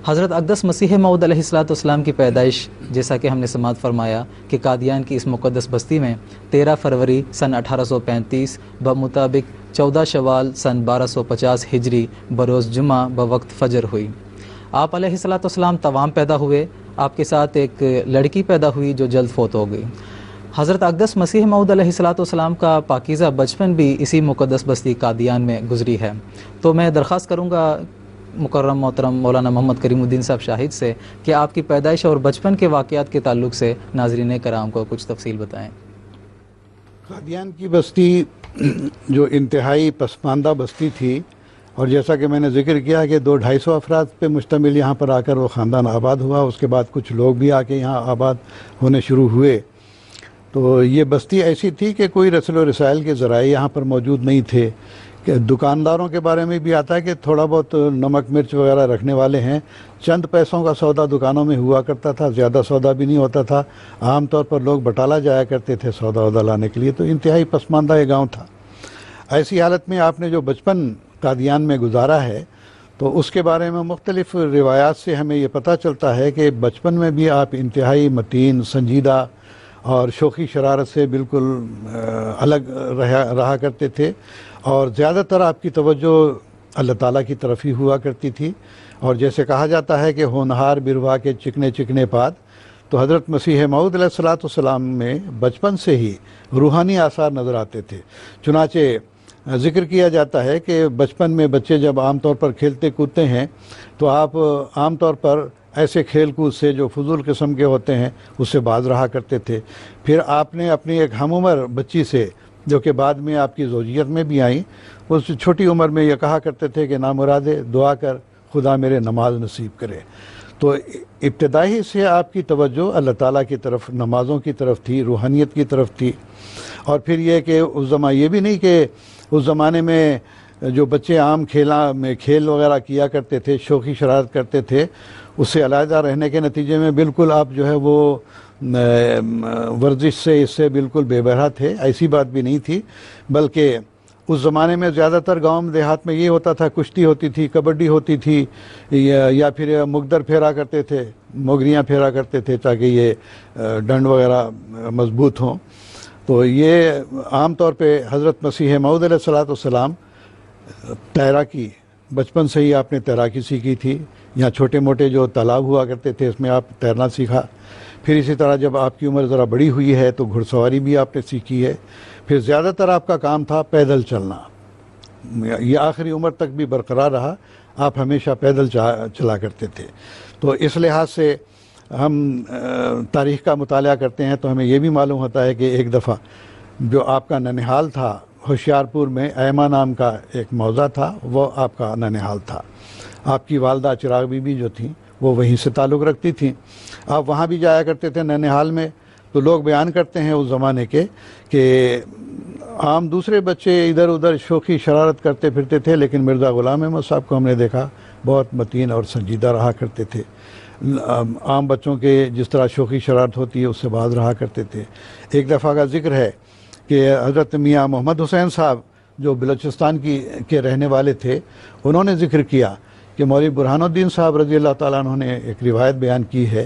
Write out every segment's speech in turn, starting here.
حضرت اقدس مسیح موعود علیہ السلام کی پیدائش جیسا کہ ہم نے سماعت فرمایا کہ قادیان کی اس مقدس بستی میں 13 فروری سن 1835 بمطابق 14 شوال سن 1250 ہجری بروز جمعہ بوقت فجر ہوئی۔ آپ علیہ السلام توام پیدا ہوئے۔ آپ کے ساتھ ایک لڑکی پیدا ہوئی جو جلد فوت ہو گئی۔ حضرت اقدس مسیح موعود علیہ السلام کا پاکیزہ بچپن بھی اسی مقدس بستی قادیان میں گزری ہے۔ تو میں درخواست کروں گا مکرم محترم مولانا محمد کریم الدین صاحب شاہد سے کہ آپ کی پیدائش اور بچپن کے واقعات کے تعلق سے ناظرین کرام کو کچھ تفصیل بتائیں۔ قادیان کی بستی جو انتہائی پسماندہ بستی تھی، اور جیسا کہ میں نے ذکر کیا کہ 200-250 افراد پہ مشتمل یہاں پر آ کر وہ خاندان آباد ہوا، اس کے بعد کچھ لوگ بھی آ کے یہاں آباد ہونے شروع ہوئے، تو یہ بستی ایسی تھی کہ کوئی رسل و رسائل کے ذرائع یہاں پر موجود نہیں تھے۔ کہ دکانداروں کے بارے میں بھی آتا ہے کہ تھوڑا بہت نمک مرچ وغیرہ رکھنے والے ہیں، چند پیسوں کا سودا دکانوں میں ہوا کرتا تھا، زیادہ سودا بھی نہیں ہوتا تھا، عام طور پر لوگ بٹالہ جایا کرتے تھے سودا وودا لانے کے لیے، تو انتہائی پسماندہ یہ گاؤں تھا۔ ایسی حالت میں آپ نے جو بچپن قادیان میں گزارا ہے تو اس کے بارے میں مختلف روایات سے ہمیں یہ پتہ چلتا ہے کہ بچپن میں بھی آپ انتہائی متین، سنجیدہ اور شوخی شرارت سے بالکل الگ رہا کرتے تھے، اور زیادہ تر آپ کی توجہ اللہ تعالیٰ کی طرف ہی ہوا کرتی تھی، اور جیسے کہا جاتا ہے کہ ہونہار بروا کے چکنے چکنے پاد، تو حضرت مسیح موعود علیہ السلام میں بچپن سے ہی روحانی آثار نظر آتے تھے۔ چنانچہ ذکر کیا جاتا ہے کہ بچپن میں بچے جب عام طور پر کھیلتے کودتے ہیں تو آپ عام طور پر ایسے کھیل کود سے جو فضول قسم کے ہوتے ہیں اس سے باز رہا کرتے تھے۔ پھر آپ نے اپنی ایک ہم عمر بچی سے، جو کہ بعد میں آپ کی زوجیت میں بھی آئیں، اس چھوٹی عمر میں یہ کہا کرتے تھے کہ نامرادے دعا کر خدا میرے نماز نصیب کرے۔ تو ابتدائی سے آپ کی توجہ اللہ تعالیٰ کی طرف، نمازوں کی طرف تھی، روحانیت کی طرف تھی۔ اور پھر یہ کہ اس زمانے یہ بھی نہیں کہ اس زمانے میں جو بچے عام کھیل وغیرہ کیا کرتے تھے، شوخی شرارت کرتے تھے، اس سے علیحدہ رہنے کے نتیجے میں بالکل آپ جو ہے وہ ورزش سے اس سے بالکل بے بہرا تھے، ایسی بات بھی نہیں تھی، بلکہ اس زمانے میں زیادہ تر گاؤں دیہات میں یہ ہوتا تھا، کشتی ہوتی تھی، کبڈی ہوتی تھی، یا پھر مقدر پھیرا کرتے تھے، موگریاں پھیرا کرتے تھے تاکہ یہ ڈنڈ وغیرہ مضبوط ہوں۔ تو یہ عام طور پہ حضرت مسیح موعود علیہ السلام تیراکی، بچپن سے ہی آپ نے تیراکی سیکھی تھی، یہاں چھوٹے موٹے جو تالاب ہوا کرتے تھے اس میں آپ تیرنا سیکھا۔ پھر اسی طرح جب آپ کی عمر ذرا بڑی ہوئی ہے تو گھڑ سواری بھی آپ نے سیکھی ہے۔ پھر زیادہ تر آپ کا کام تھا پیدل چلنا، یہ آخری عمر تک بھی برقرار رہا، آپ ہمیشہ پیدل چلا کرتے تھے۔ تو اس لحاظ سے ہم تاریخ کا مطالعہ کرتے ہیں تو ہمیں یہ بھی معلوم ہوتا ہے کہ ایک دفعہ جو آپ کا ننہال تھا ہوشیارپور میں، ایما نام کا ایک موضع تھا، وہ آپ کا ننہال تھا۔ آپ کی والدہ چراغ بی بی جو تھیں وہ وہیں سے تعلق رکھتی تھیں، آپ وہاں بھی جایا کرتے تھے ننہال میں۔ تو لوگ بیان کرتے ہیں اس زمانے کے کہ عام دوسرے بچے ادھر ادھر شوخی شرارت کرتے پھرتے تھے، لیکن مرزا غلام احمد صاحب کو ہم نے دیکھا بہت متین اور سنجیدہ رہا کرتے تھے، عام بچوں کے جس طرح شوخی شرارت ہوتی ہے اس سے باز رہا کرتے تھے۔ ایک دفعہ کا ذکر ہے کہ حضرت میاں محمد حسین صاحب جو بلوچستان کے رہنے والے تھے، انہوں نے ذکر کیا کہ مولوی برہان الدین صاحب رضی اللہ تعالیٰ عنہ نے ایک روایت بیان کی ہے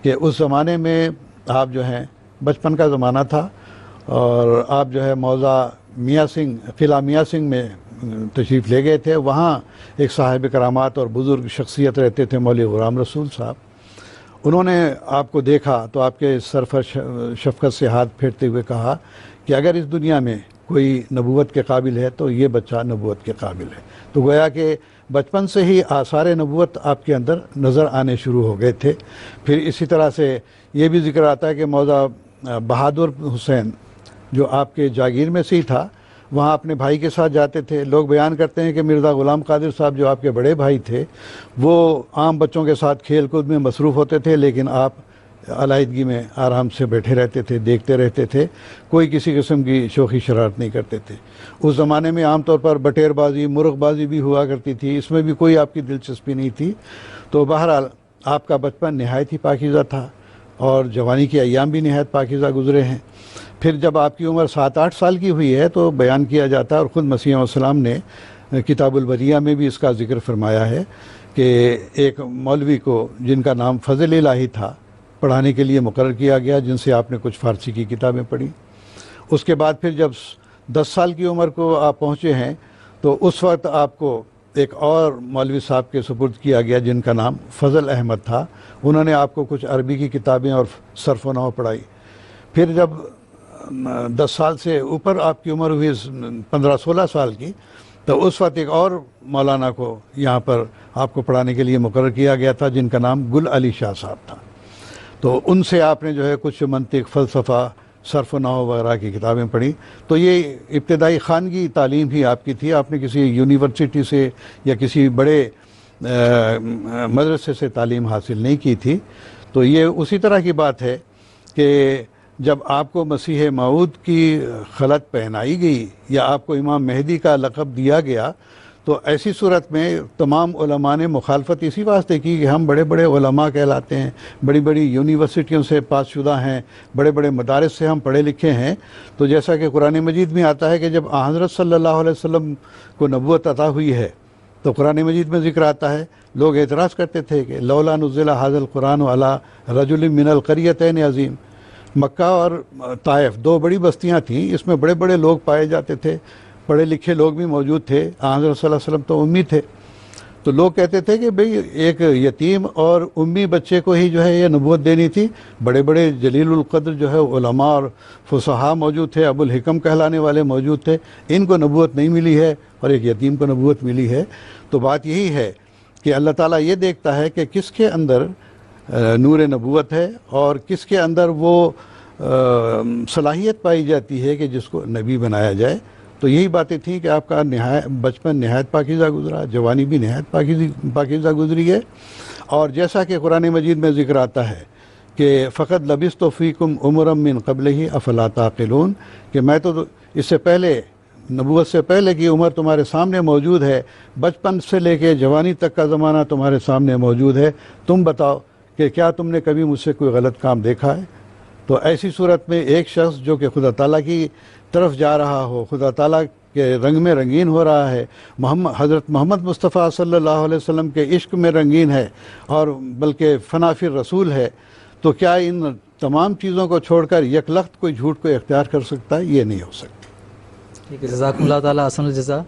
کہ اس زمانے میں آپ جو ہیں بچپن کا زمانہ تھا، اور آپ جو ہے موضع میاں سنگھ، قلعہ میاں سنگھ میں تشریف لے گئے تھے۔ وہاں ایک صاحب کرامات اور بزرگ شخصیت رہتے تھے، مولوی غلام رسول صاحب۔ انہوں نے آپ کو دیکھا تو آپ کے سر پر شفقت سے ہاتھ پھیرتے ہوئے کہا کہ اگر اس دنیا میں کوئی نبوت کے قابل ہے تو یہ بچہ نبوت کے قابل ہے۔ تو گویا کہ بچپن سے ہی آثار نبوت آپ کے اندر نظر آنے شروع ہو گئے تھے۔ پھر اسی طرح سے یہ بھی ذکر آتا ہے کہ موضع بہادر حسین جو آپ کے جاگیر میں سے ہی تھا، وہاں اپنے بھائی کے ساتھ جاتے تھے۔ لوگ بیان کرتے ہیں کہ مرزا غلام قادر صاحب جو آپ کے بڑے بھائی تھے وہ عام بچوں کے ساتھ کھیل کود میں مصروف ہوتے تھے، لیکن آپ علیحدگی میں آرام سے بیٹھے رہتے تھے، دیکھتے رہتے تھے، کوئی کسی قسم کی شوخی شرارت نہیں کرتے تھے۔ اس زمانے میں عام طور پر بٹیر بازی، مرغ بازی بھی ہوا کرتی تھی، اس میں بھی کوئی آپ کی دلچسپی نہیں تھی۔ تو بہرحال آپ کا بچپن نہایت ہی پاکیزہ تھا اور جوانی کے ایام بھی نہایت پاکیزہ گزرے ہیں۔ پھر جب آپ کی عمر 7-8 سال کی ہوئی ہے تو بیان کیا جاتا ہے، اور خود مسیح علیہ السلام نے کتاب البریہ میں بھی اس کا ذکر فرمایا ہے کہ ایک مولوی کو جن کا نام فضل الہی تھا پڑھانے کے لیے مقرر کیا گیا، جن سے آپ نے کچھ فارسی کی کتابیں پڑھی۔ اس کے بعد پھر جب 10 سال کی عمر کو آپ پہنچے ہیں تو اس وقت آپ کو ایک اور مولوی صاحب کے سپرد کیا گیا جن کا نام فضل احمد تھا۔ انہوں نے آپ کو کچھ عربی کی کتابیں اور صرف و نحو پڑھائی۔ پھر جب 10 سال سے اوپر آپ کی عمر ہوئی 15-16 سال کی، تو اس وقت ایک اور مولانا کو یہاں پر آپ کو پڑھانے کے لیے مقرر کیا گیا تھا جن کا نام گل علی شاہ صاحب تھا۔ تو ان سے آپ نے جو ہے کچھ منطق، فلسفہ، صرف و نحو وغیرہ کی کتابیں پڑھی۔ تو یہ ابتدائی خانگی تعلیم ہی آپ کی تھی، آپ نے کسی یونیورسٹی سے یا کسی بڑے مدرسے سے تعلیم حاصل نہیں کی تھی۔ تو یہ اسی طرح کی بات ہے کہ جب آپ کو مسیح موعود کی خلعت پہنائی گئی یا آپ کو امام مہدی کا لقب دیا گیا، تو ایسی صورت میں تمام علماء نے مخالفت اسی واسطے کی کہ ہم بڑے بڑے علماء کہلاتے ہیں، بڑی بڑی یونیورسٹیوں سے پاس شدہ ہیں، بڑے بڑے مدارس سے ہم پڑھے لکھے ہیں۔ تو جیسا کہ قرآن مجید میں آتا ہے کہ جب حضرت صلی اللہ علیہ وسلم کو نبوت عطا ہوئی ہے تو قرآن مجید میں ذکر آتا ہے، لوگ اعتراض کرتے تھے کہ لولا نزل ھذا القرآن علی رجل من القریتین عظیم۔ مکہ اور طائف 2 بڑی بستیاں تھیں، اس میں بڑے بڑے لوگ پائے جاتے تھے، پڑھے لکھے لوگ بھی موجود تھے، حضرت صلی اللہ علیہ وسلم تو امی تھے۔ تو لوگ کہتے تھے کہ بھئی ایک یتیم اور امی بچے کو ہی جو ہے یہ نبوت دینی تھی، بڑے بڑے جلیل القدر جو ہے علماء اور فصحاء موجود تھے، ابو الحکم کہلانے والے موجود تھے، ان کو نبوت نہیں ملی ہے اور ایک یتیم کو نبوت ملی ہے۔ تو بات یہی ہے کہ اللہ تعالیٰ یہ دیکھتا ہے کہ کس کے اندر نور نبوت ہے اور کس کے اندر وہ صلاحیت پائی جاتی ہے کہ جس کو نبی بنایا جائے۔ تو یہی باتیں تھیں کہ آپ کا بچپن نہایت پاکیزہ گزرا، جوانی بھی نہایت پاکیزہ گزری ہے۔ اور جیسا کہ قرآن مجید میں ذکر آتا ہے کہ فقط لبثت فیکم عمرا من قبلہ افلا تعقلون، کہ میں تو اس سے پہلے، نبوت سے پہلے کی عمر تمہارے سامنے موجود ہے، بچپن سے لے کے جوانی تک کا زمانہ تمہارے سامنے موجود ہے، تم بتاؤ کہ کیا تم نے کبھی مجھ سے کوئی غلط کام دیکھا ہے؟ تو ایسی صورت میں ایک شخص جو کہ خدا تعالیٰ کی طرف جا رہا ہو، خدا تعالیٰ کے رنگ میں رنگین ہو رہا ہے، حضرت محمد مصطفیٰ صلی اللہ علیہ وسلم کے عشق میں رنگین ہے اور بلکہ فنا فی الرسول ہے، تو کیا ان تمام چیزوں کو چھوڑ کر یک لخت کوئی جھوٹ کو اختیار کر سکتا ہے؟ یہ نہیں ہو سکتا۔ ٹھیک ہے، جزاکم اللہ تعالیٰ احسن الجزا۔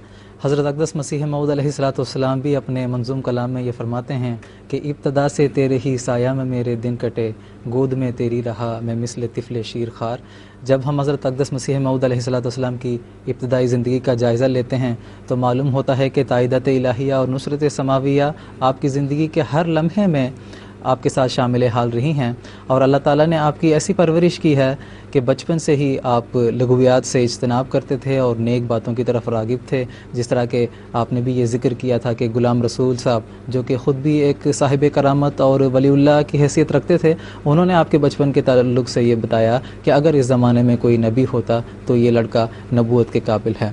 حضرت اقدس مسیح موعود علیہ السلام بھی اپنے منظوم کلام میں یہ فرماتے ہیں کہ ابتدا سے تیرے ہی سایہ میں میرے دن کٹے، گود میں تیری رہا میں مثل طفل شیر خار۔ جب ہم حضرت اقدس مسیح موعود علیہ السلام کی ابتدائی زندگی کا جائزہ لیتے ہیں تو معلوم ہوتا ہے کہ تائیدات الہیہ اور نصرت سماویہ آپ کی زندگی کے ہر لمحے میں آپ کے ساتھ شامل حال رہی ہیں، اور اللہ تعالیٰ نے آپ کی ایسی پرورش کی ہے کہ بچپن سے ہی آپ لغویات سے اجتناب کرتے تھے اور نیک باتوں کی طرف راغب تھے۔ جس طرح کہ آپ نے بھی یہ ذکر کیا تھا کہ غلام رسول صاحب جو کہ خود بھی ایک صاحب کرامت اور ولی اللہ کی حیثیت رکھتے تھے، انہوں نے آپ کے بچپن کے تعلق سے یہ بتایا کہ اگر اس زمانے میں کوئی نبی ہوتا تو یہ لڑکا نبوت کے قابل ہے۔